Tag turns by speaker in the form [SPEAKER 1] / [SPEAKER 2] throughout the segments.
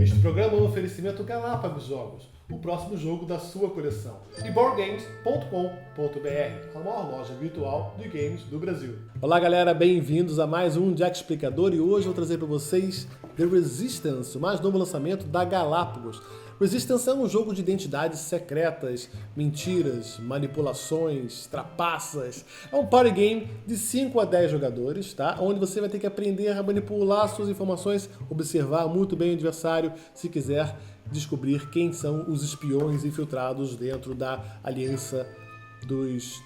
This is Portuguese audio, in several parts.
[SPEAKER 1] Este programa é um oferecimento Galápagos Jogos, o próximo jogo da sua coleção. E BoardGames.com.br, a maior loja virtual de games do Brasil. Olá galera, bem-vindos a mais um Jack Explicador e hoje eu vou trazer para vocês The Resistance, o mais novo lançamento da Galápagos. Resistance é um jogo de identidades secretas, mentiras, manipulações, trapaças. É um party game de 5 a 10 jogadores, tá? Onde você vai ter que aprender a manipular suas informações, observar muito bem o adversário, se quiser descobrir quem são os espiões infiltrados dentro da aliança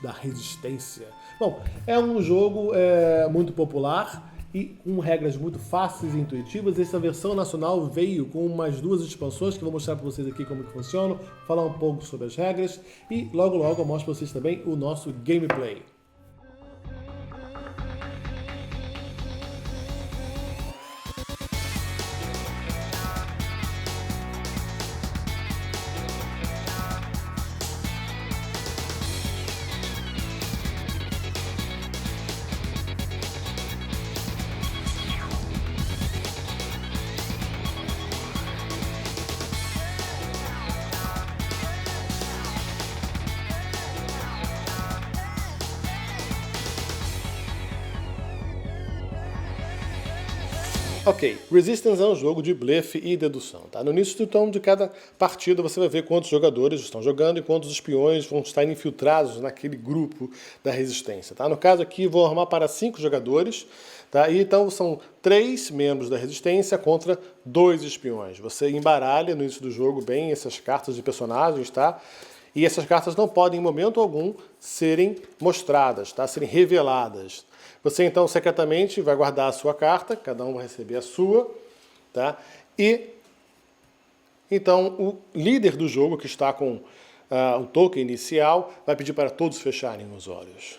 [SPEAKER 1] da resistência. Bom, é um jogo muito popular e com regras muito fáceis e intuitivas. Essa versão nacional veio com umas 2 expansões que eu vou mostrar para vocês aqui como que funcionam, falar um pouco sobre as regras e logo eu mostro para vocês também o nosso gameplay. Ok, Resistance é um jogo de blefe e dedução. Tá? No início então, de cada partida você vai ver quantos jogadores estão jogando e quantos espiões vão estar infiltrados naquele grupo da resistência. Tá? No caso aqui vou armar para 5 jogadores, tá? E então são 3 membros da resistência contra 2 espiões. Você embaralha no início do jogo bem essas cartas de personagens, tá? E essas cartas não podem em momento algum serem mostradas, tá? Serem reveladas. Você então secretamente vai guardar a sua carta, cada um vai receber a sua, tá? E então o líder do jogo, que está com o token inicial, vai pedir para todos fecharem os olhos.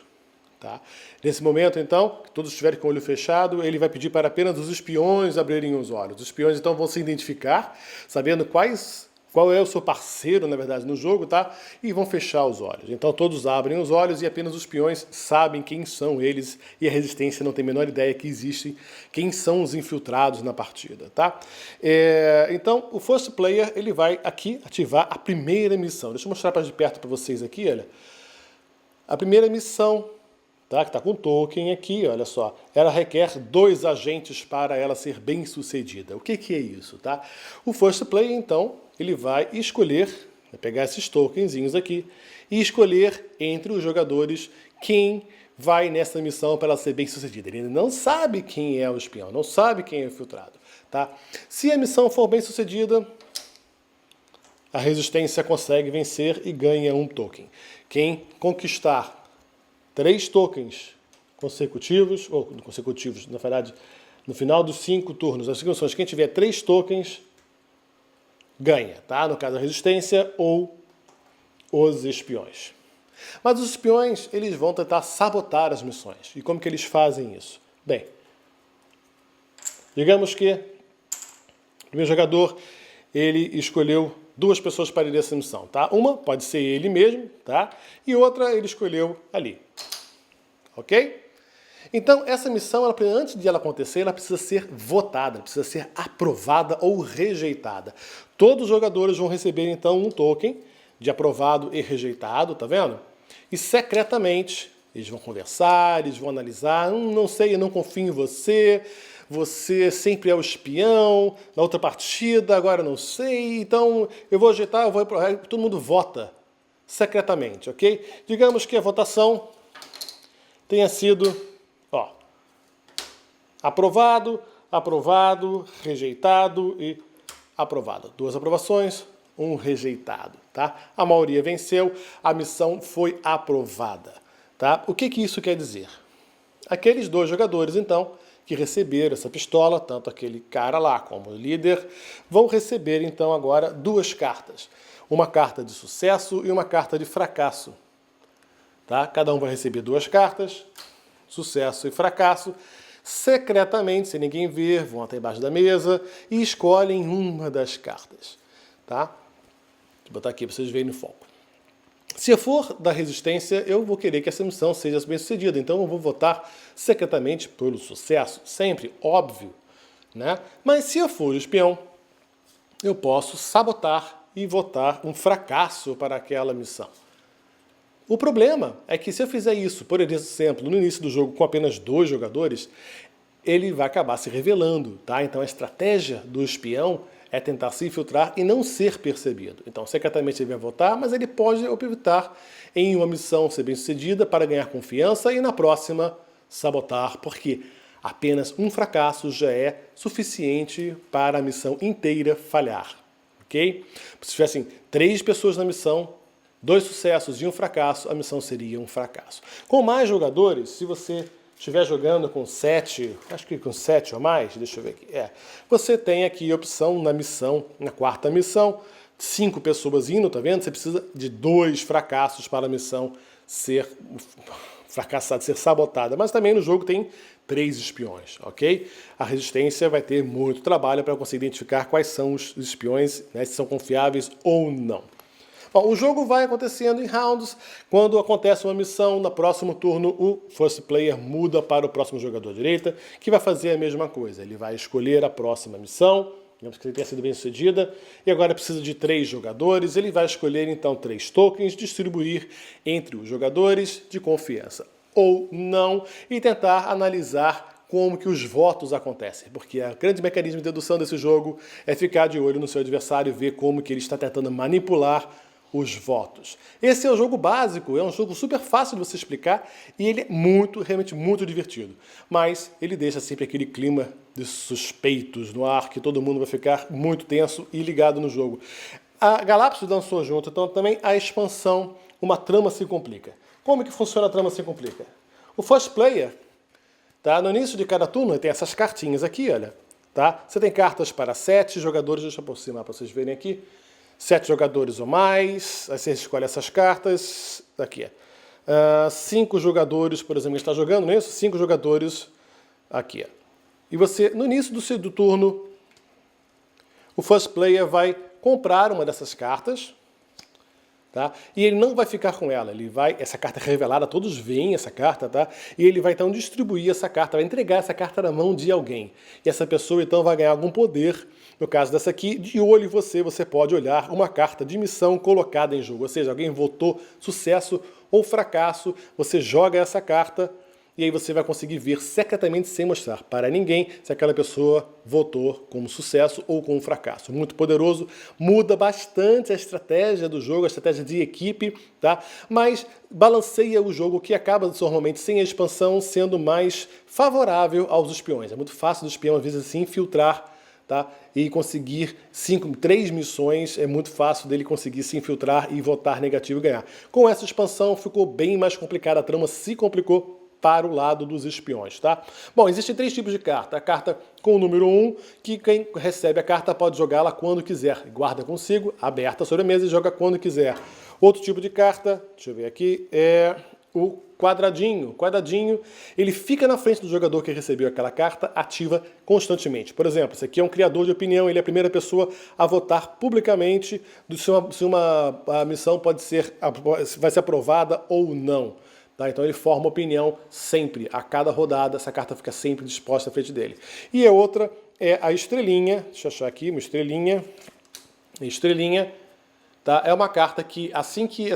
[SPEAKER 1] Tá? Nesse momento, então, que todos estiverem com o olho fechado, ele vai pedir para apenas os espiões abrirem os olhos. Os espiões então vão se identificar, sabendo qual é o seu parceiro, na verdade, no jogo, tá? E vão fechar os olhos. Então todos abrem os olhos e apenas os peões sabem quem são eles e a resistência não tem a menor ideia que existem, quem são os infiltrados na partida, tá? Então o first player, ele vai aqui ativar a primeira missão. Deixa eu mostrar de perto para vocês aqui, olha. A primeira missão, tá? Que está com o token aqui, olha só. Ela requer 2 agentes para ela ser bem sucedida. O que é isso, tá? O first player, então, ele vai escolher, vai pegar esses tokenzinhos aqui e escolher entre os jogadores quem vai nessa missão para ela ser bem sucedida. Ele não sabe quem é o espião, não sabe quem é o infiltrado, tá? Se a missão for bem sucedida, a resistência consegue vencer e ganha um token. Quem conquistar 3 tokens consecutivos, na verdade, no final dos 5 turnos, as missões, quem tiver 3 tokens ganha, tá? No caso, a resistência ou os espiões. Mas os espiões, eles vão tentar sabotar as missões. E como que eles fazem isso? Bem, digamos que o primeiro jogador, ele escolheu 2 pessoas para ir nessa missão, tá? Uma pode ser ele mesmo, tá? E outra ele escolheu ali. Ok? Então, essa missão, antes de ela acontecer, ela precisa ser votada, precisa ser aprovada ou rejeitada. Todos os jogadores vão receber, então, um token de aprovado e rejeitado, tá vendo? E, secretamente, eles vão conversar, eles vão analisar, não sei, eu não confio em você, você sempre é o espião, na outra partida, agora não sei, então eu vou ajeitar, todo mundo vota secretamente, ok? Digamos que a votação tenha sido aprovado, aprovado, rejeitado e aprovado. 2 aprovações, 1 rejeitado, tá? A maioria venceu, a missão foi aprovada, tá? O que isso quer dizer? Aqueles 2 jogadores, então, que receberam essa pistola, tanto aquele cara lá como o líder, vão receber, então, agora 2 cartas. Uma carta de sucesso e uma carta de fracasso, tá? Cada um vai receber 2 cartas, sucesso e fracasso. Secretamente, sem ninguém ver, vão até embaixo da mesa e escolhem uma das cartas. Tá? Vou botar aqui para vocês verem no foco. Se eu for da resistência, eu vou querer que essa missão seja bem sucedida. Então eu vou votar secretamente pelo sucesso, sempre, óbvio. Né? Mas se eu for o espião, eu posso sabotar e votar um fracasso para aquela missão. O problema é que se eu fizer isso, por exemplo, no início do jogo com apenas 2 jogadores, ele vai acabar se revelando, tá? Então a estratégia do espião é tentar se infiltrar e não ser percebido. Então, secretamente ele vai votar, mas ele pode optar em uma missão ser bem-sucedida para ganhar confiança e na próxima sabotar, porque apenas um fracasso já é suficiente para a missão inteira falhar, ok? Se tivessem 3 pessoas na missão, 2 sucessos e um fracasso, a missão seria um fracasso. Com mais jogadores, se você estiver jogando com 7, acho que com 7 ou mais, deixa eu ver aqui, você tem aqui a opção na missão, na 4ª missão, 5 pessoas indo, tá vendo? Você precisa de 2 fracassos para a missão ser fracassada, ser sabotada. Mas também no jogo tem 3 espiões, ok? A resistência vai ter muito trabalho para conseguir identificar quais são os espiões, né, se são confiáveis ou não. Bom, o jogo vai acontecendo em rounds. Quando acontece uma missão, no próximo turno o first player muda para o próximo jogador à direita, que vai fazer a mesma coisa. Ele vai escolher a próxima missão, digamos que ele tenha sido bem sucedida, e agora precisa de 3 jogadores. Ele vai escolher então 3 tokens, distribuir entre os jogadores de confiança ou não, e tentar analisar como que os votos acontecem, porque o grande mecanismo de dedução desse jogo é ficar de olho no seu adversário e ver como que ele está tentando manipular os votos. Esse é o jogo básico, é um jogo super fácil de você explicar e ele é realmente muito divertido. Mas ele deixa sempre aquele clima de suspeitos no ar, que todo mundo vai ficar muito tenso e ligado no jogo. A Galápagos lançou junto, então também a expansão Uma Trama Se Complica. Como que funciona a Trama Se Complica? O first player, tá? No início de cada turno tem essas cartinhas aqui, olha. Tá? Você tem cartas para 7 jogadores, deixa eu aproximar para vocês verem aqui. 7 jogadores ou mais, aí você escolhe essas cartas, aqui. 5 jogadores, por exemplo, está jogando, não é isso? 5 jogadores, aqui. E você, no início do turno, o first player vai comprar uma dessas cartas, tá? E ele não vai ficar com ela, essa carta é revelada, todos veem essa carta, tá? E ele vai então distribuir essa carta, vai entregar essa carta na mão de alguém. E essa pessoa então vai ganhar algum poder. No caso dessa aqui, de olho em você pode olhar uma carta de missão colocada em jogo. Ou seja, alguém votou sucesso ou fracasso, você joga essa carta e aí você vai conseguir ver secretamente, sem mostrar para ninguém, se aquela pessoa votou como sucesso ou como fracasso. Muito poderoso, muda bastante a estratégia do jogo, a estratégia de equipe, tá? Mas balanceia o jogo, que acaba normalmente sem a expansão sendo mais favorável aos espiões. É muito fácil do espião às vezes se infiltrar, tá? E conseguir 3 missões, é muito fácil dele conseguir se infiltrar e votar negativo e ganhar. Com essa expansão ficou bem mais complicada, a trama se complicou para o lado dos espiões, tá? Bom, existem 3 tipos de carta. A carta com o número 1, que quem recebe a carta pode jogá-la quando quiser. Guarda consigo, aberta sobre a mesa e joga quando quiser. Outro tipo de carta, deixa eu ver aqui, é o quadradinho. O quadradinho, ele fica na frente do jogador que recebeu aquela carta, ativa constantemente. Por exemplo, esse aqui é um criador de opinião, ele é a primeira pessoa a votar publicamente se a missão vai ser aprovada ou não. Tá? Então ele forma opinião sempre, a cada rodada, essa carta fica sempre disposta à frente dele. E a outra é a estrelinha, deixa eu achar aqui, uma estrelinha, tá? É uma carta que, assim que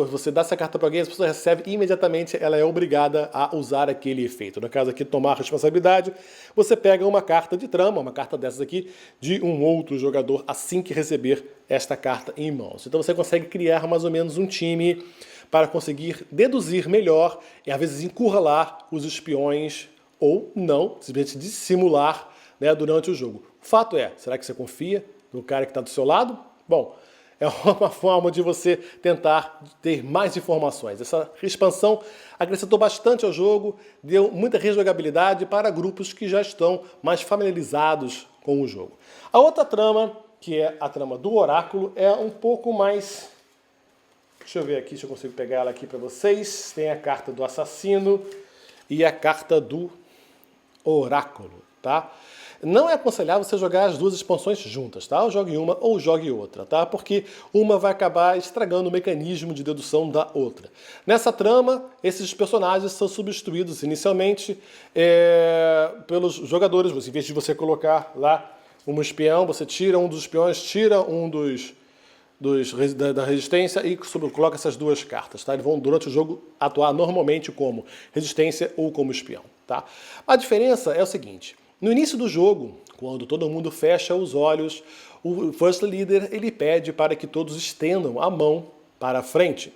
[SPEAKER 1] você dá essa carta para alguém, essa pessoa recebe imediatamente, ela é obrigada a usar aquele efeito. No caso aqui, tomar responsabilidade, você pega uma carta de trama, uma carta dessas aqui, de um outro jogador, assim que receber esta carta em mãos. Então você consegue criar mais ou menos um time para conseguir deduzir melhor e às vezes encurralar os espiões ou não, simplesmente dissimular, né, durante o jogo. O fato é, será que você confia no cara que está do seu lado? Bom, é uma forma de você tentar ter mais informações. Essa expansão acrescentou bastante ao jogo, deu muita rejogabilidade para grupos que já estão mais familiarizados com o jogo. A outra trama, que é a trama do oráculo, é um pouco mais... Deixa eu ver aqui se eu consigo pegar ela aqui para vocês. Tem a carta do assassino e a carta do oráculo, tá? Não é aconselhável você jogar as 2 expansões juntas, tá? Ou jogue uma ou jogue outra, tá? Porque uma vai acabar estragando o mecanismo de dedução da outra. Nessa trama, esses personagens são substituídos inicialmente pelos jogadores. Em vez de você colocar lá um espião, você tira um dos espiões, tira um da resistência e coloca essas duas cartas, tá? Eles vão, durante o jogo, atuar normalmente como resistência ou como espião, tá? A diferença é o seguinte, no início do jogo, quando todo mundo fecha os olhos, o First Leader, ele pede para que todos estendam a mão para a frente.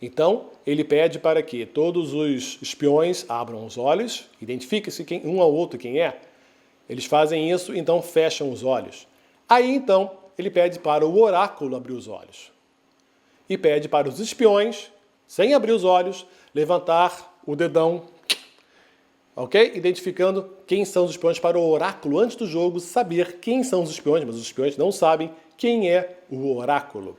[SPEAKER 1] Então, ele pede para que todos os espiões abram os olhos, identifiquem-se um ao outro quem é. Eles fazem isso, então fecham os olhos. Aí, então, ele pede para o oráculo abrir os olhos. E pede para os espiões, sem abrir os olhos, levantar o dedão, ok? Identificando quem são os espiões para o oráculo, antes do jogo, saber quem são os espiões, mas os espiões não sabem quem é o oráculo.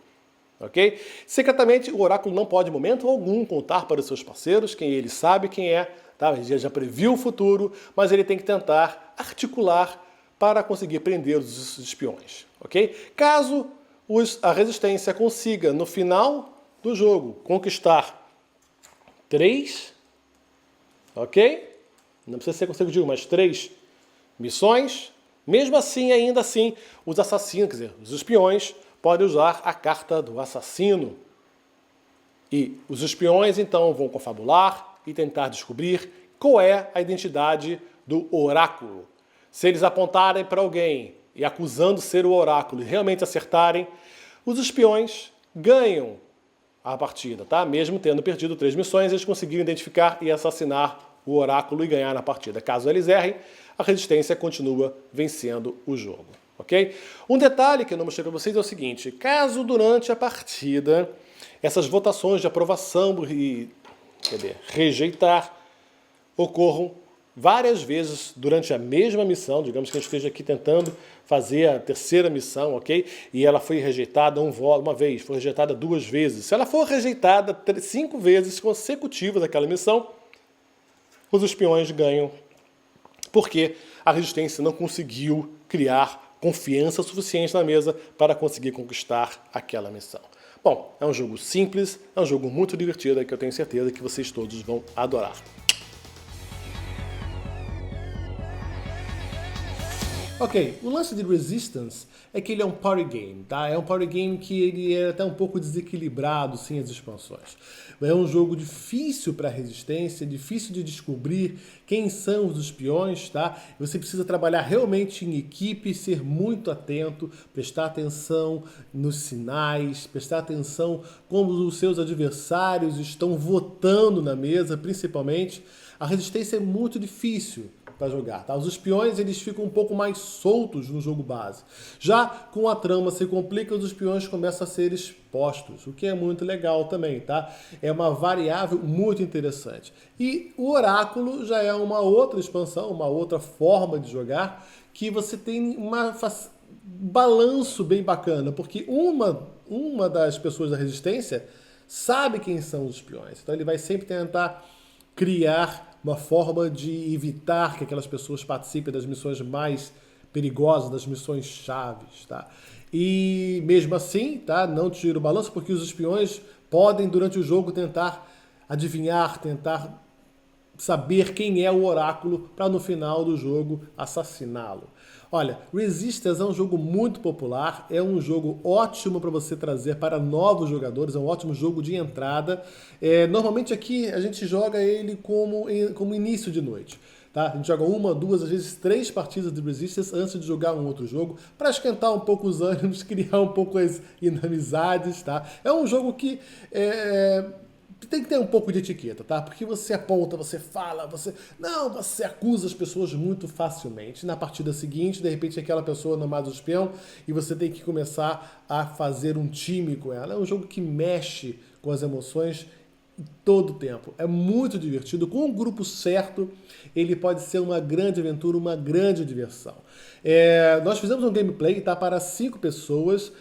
[SPEAKER 1] Ok? Secretamente, o oráculo não pode, em momento algum, contar para os seus parceiros quem ele sabe quem é, tá? Ele já previu o futuro, mas ele tem que tentar articular para conseguir prender os espiões. Ok? Caso a resistência consiga, no final do jogo, conquistar 3, ok? Não precisa ser consecutivo, mas 3 missões, mesmo assim, ainda assim, os assassinos, quer dizer, os espiões, podem usar a carta do assassino. E os espiões, então, vão confabular e tentar descobrir qual é a identidade do oráculo. Se eles apontarem para alguém e acusando ser o oráculo e realmente acertarem, os espiões ganham a partida, tá? Mesmo tendo perdido 3 missões, eles conseguiram identificar e assassinar o oráculo e ganhar na partida. Caso eles errem, a resistência continua vencendo o jogo. Ok? Um detalhe que eu não mostrei para vocês é o seguinte, caso durante a partida essas votações de aprovação e rejeitar ocorram várias vezes durante a mesma missão, digamos que a gente esteja aqui tentando fazer a terceira missão, ok? E ela foi rejeitada uma vez, foi rejeitada 2 vezes. Se ela for rejeitada 5 vezes consecutivas aquela missão, os espiões ganham, porque a resistência não conseguiu criar confiança suficiente na mesa para conseguir conquistar aquela missão. Bom, é um jogo simples, é um jogo muito divertido que eu tenho certeza que vocês todos vão adorar. Ok, o lance de Resistance é que ele é um party game, tá? É um party game que ele é até um pouco desequilibrado sem as expansões. É um jogo difícil para resistência, difícil de descobrir quem são os espiões, tá? Você precisa trabalhar realmente em equipe, ser muito atento, prestar atenção nos sinais, prestar atenção como os seus adversários estão votando na mesa, principalmente. A resistência é muito difícil para jogar, tá? Os espiões, eles ficam um pouco mais soltos no jogo base. Já com a trama se complica, os espiões começam a ser expostos, o que é muito legal também, tá? É uma variável muito interessante. E o oráculo já é uma outra expansão, uma outra forma de jogar, que você tem balanço bem bacana, porque uma das pessoas da resistência sabe quem são os espiões. Então ele vai sempre tentar criar uma forma de evitar que aquelas pessoas participem das missões mais perigosas, das missões chaves, tá? E mesmo assim, tá? Não tira o balanço, porque os espiões podem, durante o jogo, tentar adivinhar, tentar saber quem é o oráculo para no final do jogo assassiná-lo. Olha, Resistance é um jogo muito popular, é um jogo ótimo para você trazer para novos jogadores, é um ótimo jogo de entrada. Normalmente aqui a gente joga ele como início de noite. Tá? A gente joga 1, 2, às vezes 3 partidas de Resistance antes de jogar um outro jogo, para esquentar um pouco os ânimos, criar um pouco as inimizades. Tá? É um jogo que tem que ter um pouco de etiqueta, tá? Porque você aponta, você fala, você acusa as pessoas muito facilmente. Na partida seguinte, de repente, aquela pessoa não é mais o espião e você tem que começar a fazer um time com ela. É um jogo que mexe com as emoções todo o tempo. É muito divertido. Com o grupo certo, ele pode ser uma grande aventura, uma grande diversão. Nós fizemos um gameplay, tá? Para 5 pessoas.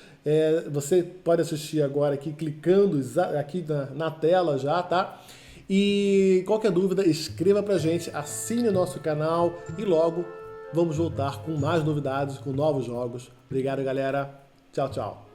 [SPEAKER 1] Você pode assistir agora aqui, clicando aqui na tela já, tá? E qualquer dúvida, escreva pra gente, assine o nosso canal e logo vamos voltar com mais novidades, com novos jogos. Obrigado, galera. Tchau, tchau.